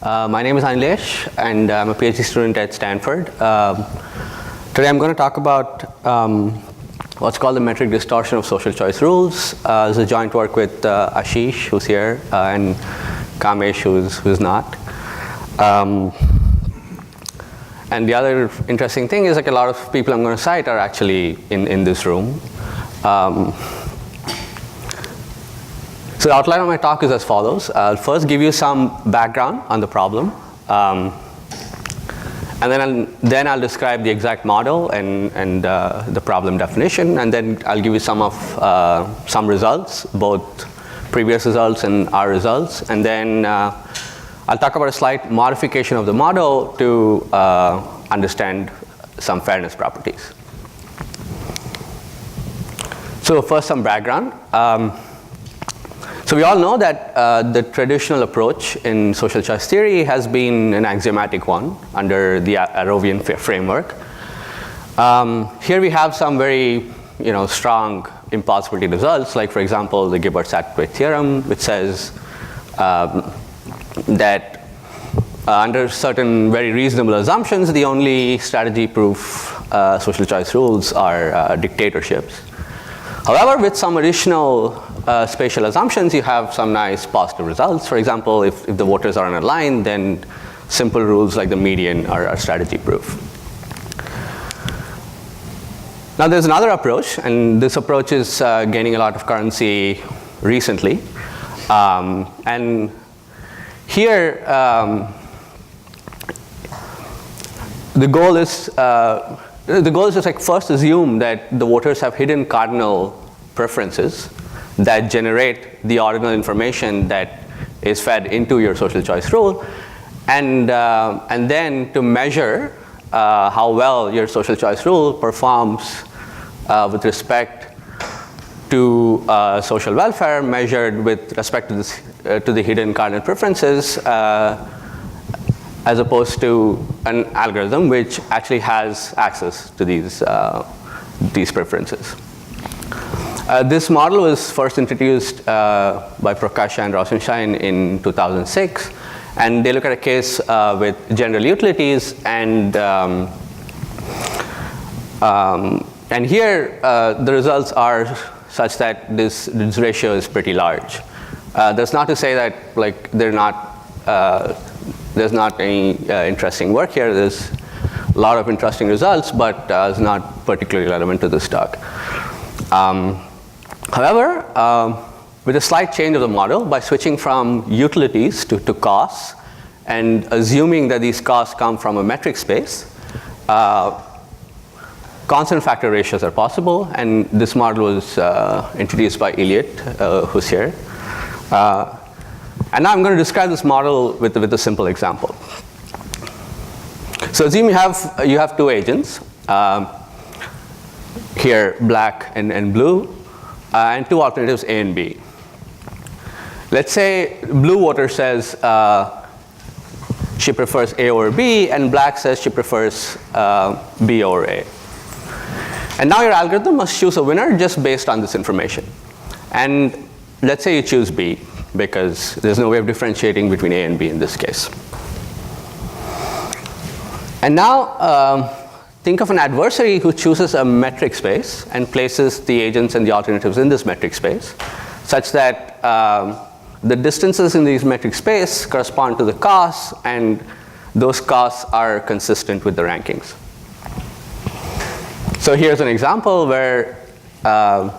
My name is Anilesh, and I'm a PhD student at Stanford. Today I'm going to talk about what's called the metric distortion of social choice rules. This is a joint work with Ashish, who's here, and Kamesh, who's not. And the other interesting thing is, like, a lot of people I'm going to cite are actually in this room. So the outline of my talk is as follows. I'll first give you some background on the problem, and then I'll describe the exact model and the problem definition, and then I'll give you some results, both previous results and our results, and then I'll talk about a slight modification of the model to understand some fairness properties. So first, some background. So we all know that the traditional approach in social choice theory has been an axiomatic one under the Arrovian framework. Here we have some very strong impossibility results, like, for example, the Gilbert-Satterthwaite theorem, which says that under certain very reasonable assumptions, the only strategy-proof social choice rules are dictatorships. However, with some additional spatial assumptions, you have some nice positive results. For example, if the voters are on a line, then simple rules like the median are strategy-proof. Now, there's another approach, and this approach is gaining a lot of currency recently. And here, the goal is just, like, first assume that the voters have hidden cardinal preferences that generate the ordinal information that is fed into your social choice rule, and then to measure how well your social choice rule performs with respect to social welfare, measured with respect to the hidden cardinal preferences, as opposed to an algorithm which actually has access to these preferences. This model was first introduced by Prakash and Rosenstein in 2006, and they look at a case with general utilities, and here the results are such that this ratio is pretty large. That's not to say that, like, there's not any interesting work here. There's a lot of interesting results, but it's not particularly relevant to this talk. However, with a slight change of the model, by switching from utilities to costs, and assuming that these costs come from a metric space, constant factor ratios are possible, and this model was introduced by Elliott, who's here. And now I'm going to describe this model with a simple example. So assume you have two agents, here black and blue, and two alternatives A and B. Let's say blue voter says she prefers A over B, and black says she prefers B over A. And now your algorithm must choose a winner just based on this information. And let's say you choose B, because there's no way of differentiating between A and B in this case. And now think of an adversary who chooses a metric space and places the agents and the alternatives in this metric space, such that the distances in these metric space correspond to the costs, and those costs are consistent with the rankings. So here's an example where A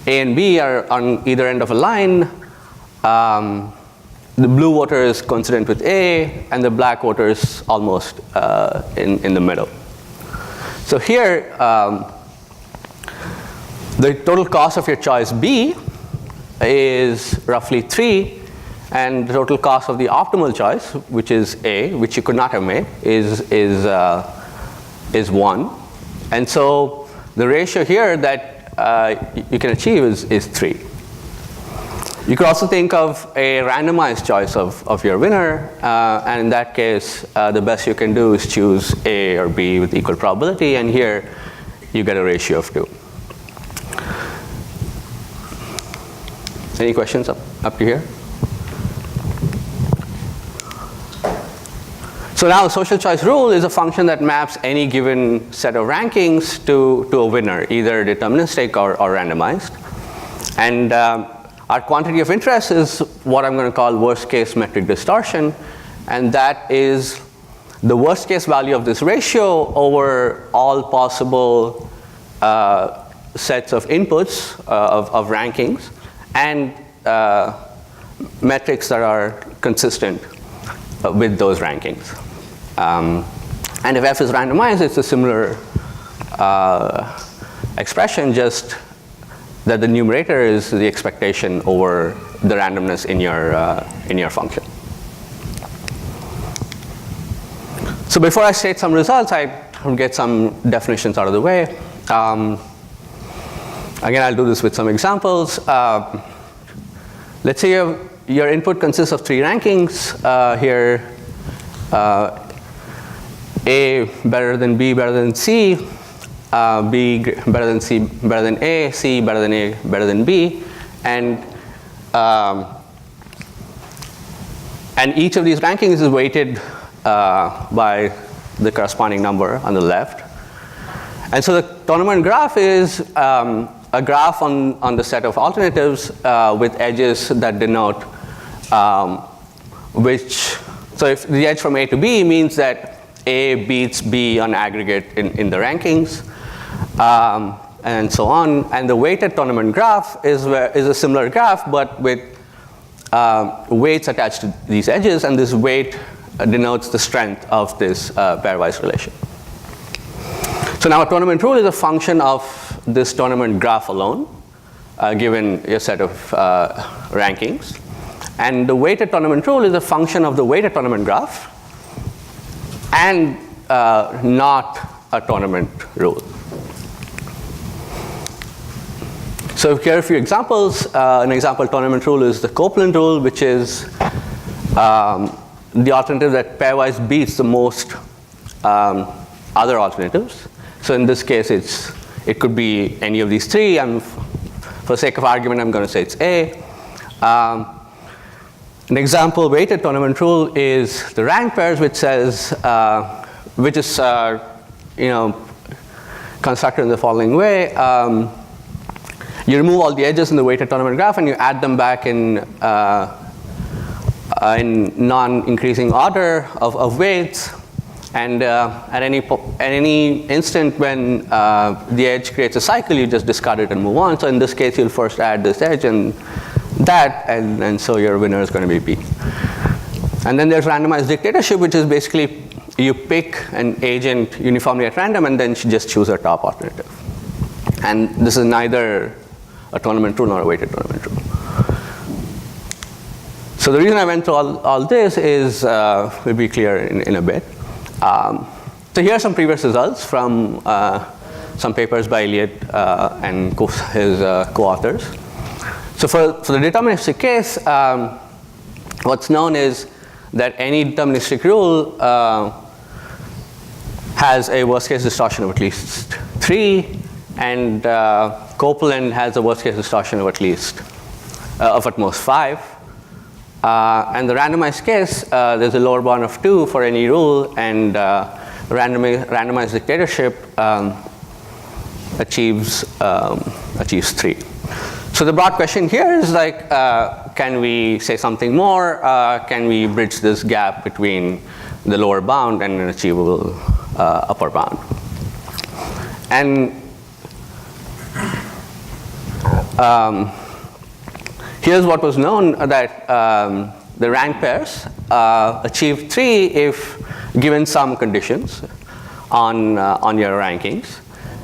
and B are on either end of a line. The blue voter is coincident with A, and the black voter is almost in the middle. So here, the total cost of your choice B is roughly 3, and the total cost of the optimal choice, which is A, which you could not have made, is 1. And so the ratio here that you can achieve is 3. You could also think of a randomized choice of your winner, and in that case, the best you can do is choose A or B with equal probability, and here you get a ratio of 2. Any questions up to here? So now social choice rule is a function that maps any given set of rankings to a winner, either deterministic or randomized. And our quantity of interest is what I'm going to call worst case metric distortion, and that is the worst case value of this ratio over all possible sets of inputs of rankings and metrics that are consistent with those rankings. And if f is randomized, it's a similar expression, just that the numerator is the expectation over the randomness in your function. So before I state some results, I get some definitions out of the way. Again, I'll do this with some examples. Let's say your input consists of 3 rankings here. A better than B better than C, B better than C better than A, C better than A better than B, and each of these rankings is weighted by the corresponding number on the left. And so the tournament graph is a graph on the set of alternatives with edges that denote which. So if the edge from A to B means that A beats B on aggregate in the rankings, and so on. And the weighted tournament graph is a similar graph, but with weights attached to these edges, and this weight denotes the strength of this pairwise relation. So now a tournament rule is a function of this tournament graph alone, given a set of rankings. And the weighted tournament rule is a function of the weighted tournament graph and not a tournament rule. So here are a few examples. An example tournament rule is the Copeland rule, which is the alternative that pairwise beats the most other alternatives. So in this case, it could be any of these 3. For sake of argument, I'm going to say it's A. An example weighted tournament rule is the rank pairs, which says, which is constructed in the following way. You remove all the edges in the weighted tournament graph and you add them back in non-increasing order of weights. And at any instant when the edge creates a cycle, you just discard it and move on. So in this case, you'll first add this edge and that, and so your winner is going to be B. And then there's randomized dictatorship, which is basically you pick an agent uniformly at random and then just choose a top alternative. And this is neither a tournament rule nor a weighted tournament rule. So the reason I went through all this is, will be clear in a bit. So here are some previous results from some papers by Elliott and his co-authors. So for the deterministic case, what's known is that any deterministic rule has a worst case distortion of at least 3, and Copeland has a worst case distortion of at most 5. And the randomized case, there's a lower bound of 2 for any rule, and randomized dictatorship achieves 3. So the broad question here is like, can we say something more? Can we bridge this gap between the lower bound and an achievable upper bound? And here's what was known, that the rank pairs achieve 3 if given some conditions on your rankings,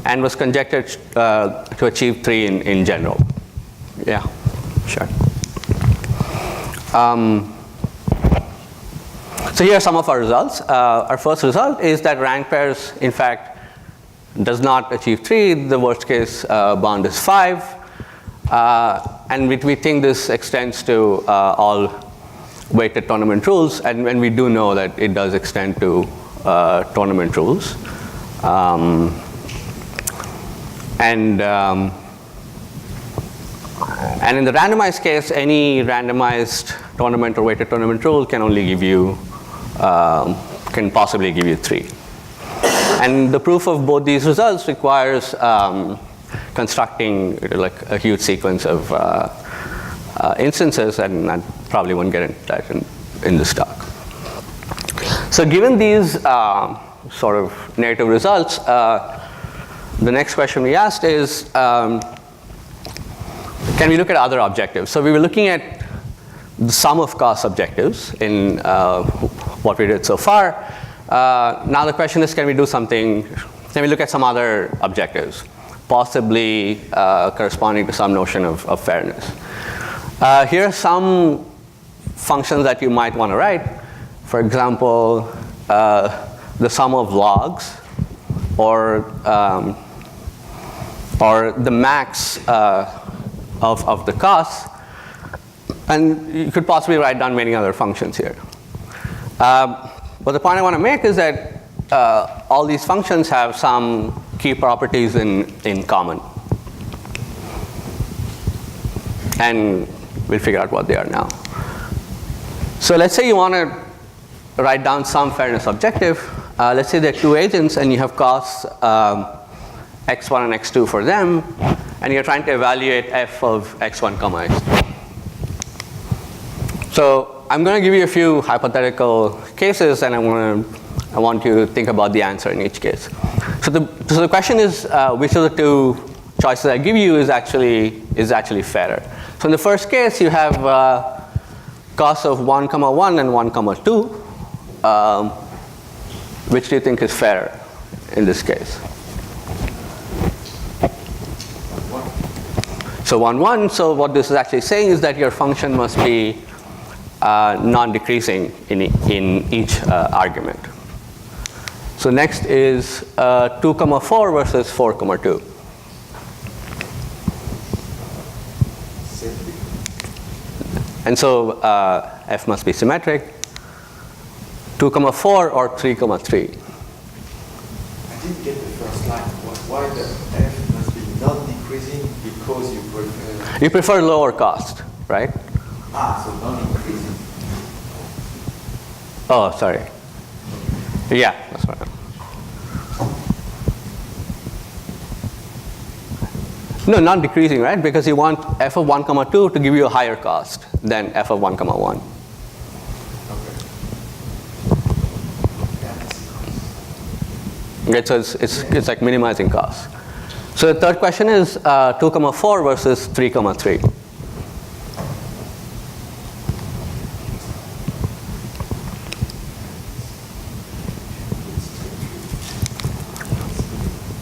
and was conjectured to achieve 3 in general. Yeah, sure. So here are some of our results. Our first result is that rank pairs, in fact, does not achieve 3. The worst case bound is 5. And we think this extends to all weighted tournament rules, and we do know that it does extend to tournament rules. And in the randomized case, any randomized tournament or weighted tournament rule can only give you can possibly give you 3. And the proof of both these results requires constructing like a huge sequence of instances, and I probably won't get into that in this talk. So given these sort of negative results, the next question we asked is, can we look at other objectives? So we were looking at the sum of cost objectives in what we did so far. Now the question is, can we do something, can we look at some other objectives, possibly corresponding to some notion of fairness? Here are some functions that you might want to write. For example, the sum of logs, or the max of the costs. And you could possibly write down many other functions here. But the point I want to make is that all these functions have some key properties in common. And we'll figure out what they are now. So let's say you want to write down some fairness objective. Let's say there are 2 agents and you have costs x1 and x2 for them, and you're trying to evaluate f of x1 comma x2. So I'm going to give you a few hypothetical cases, and I want you to think about the answer in each case. So the question is, which of the 2 choices I give you is actually fairer. So in the first case, you have costs of 1, 1 and 1, 2. Which do you think is fairer in this case? So 1, 1. So what this is actually saying is that your function must be non-decreasing in each argument. So next is 2, 4 versus 4, 2. And so f must be symmetric. 2, 4 or 3, 3. I didn't get the first line. Why the f must be non-decreasing because you prefer... You prefer lower cost, right? So non-increasing. Oh, sorry. Yeah, that's right. No, non-decreasing, right? Because you want f of 1, 2 to give you a higher cost than f of 1, 1. Okay, so it's like minimizing costs. So the third question is 2, 4 versus 3, 3.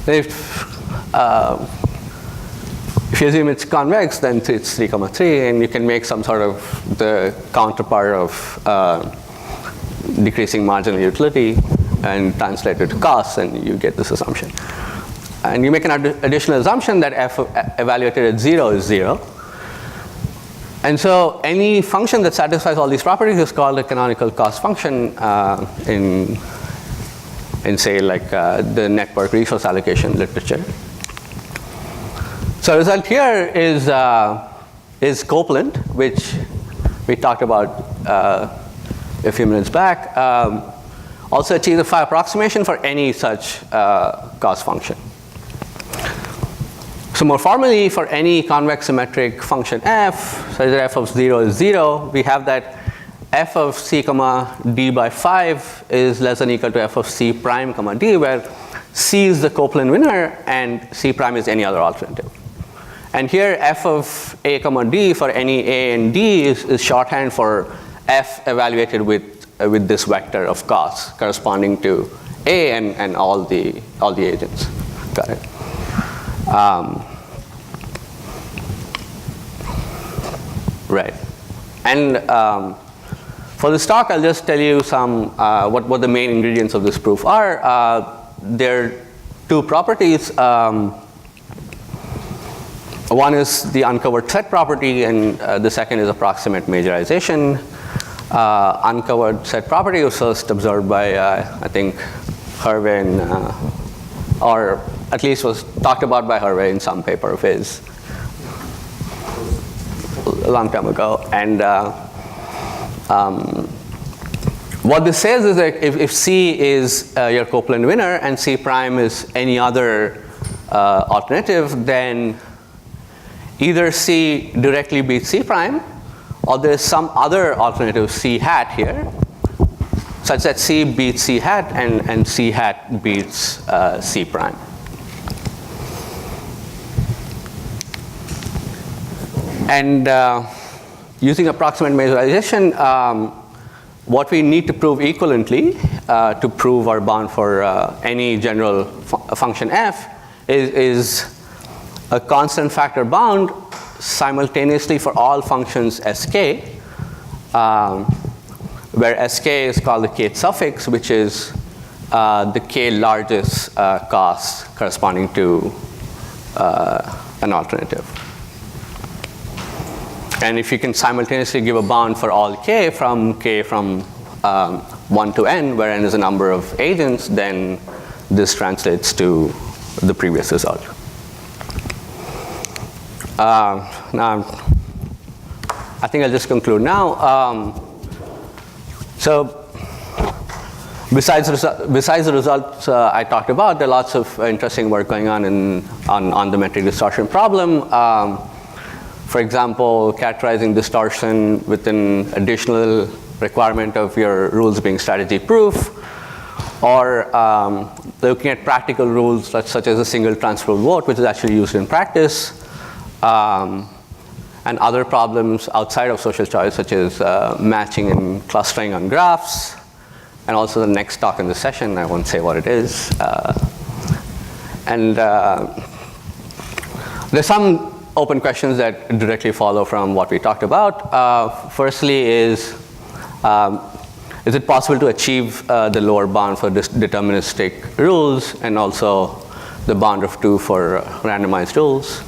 If you assume it's convex, then it's 3, 3, and you can make some sort of the counterpart of decreasing marginal utility and translate it to costs, and you get this assumption. And you make an additional assumption that f evaluated at 0 is 0. And so any function that satisfies all these properties is called a canonical cost function in say like the network resource allocation literature. So the result here is Copeland, which we talked about a few minutes back. Also achieves a phi approximation for any such cost function. So more formally, for any convex symmetric function f, so that f of 0 is 0, we have that f of c comma d by 5 is less than or equal to f of c prime comma d, where c is the Copeland winner and c prime is any other alternative. And here f of a comma d for any a and d is shorthand for f evaluated with this vector of costs corresponding to a and all the agents. Got it. Right. And for this talk, I'll just tell you some what the main ingredients of this proof are. There are 2 properties. One is the uncovered set property, and the second is approximate majorization. Uncovered set property was first observed by, I think, Hervé, or at least was talked about by Hervé in some paper of his a long time ago. And what this says is that if C is your Copeland winner and C prime is any other alternative, then either C directly beats C prime, or there's some other alternative C hat here, such that C beats C hat and C hat beats C prime. And using approximate majorization, what we need to prove equivalently to prove our bound for any general function f is a constant factor bound simultaneously for all functions sk, where sk is called the kth suffix, which is the k largest cost corresponding to an alternative. And if you can simultaneously give a bound for all k from 1 to n, where n is a number of agents, then this translates to the previous result. Now, I think I'll just conclude now. So, besides the results I talked about, there are lots of interesting work going on on the metric distortion problem. For example, characterizing distortion with an additional requirement of your rules being strategy proof, or looking at practical rules such as a single transfer vote, which is actually used in practice, and other problems outside of social choice, such as matching and clustering on graphs, and also the next talk in the session, I won't say what it is. There's some open questions that directly follow from what we talked about. Firstly is it possible to achieve the lower bound for deterministic rules and also the bound of 2 for randomized rules?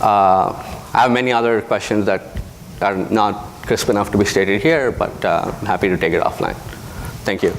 I have many other questions that are not crisp enough to be stated here, but I'm happy to take it offline. Thank you.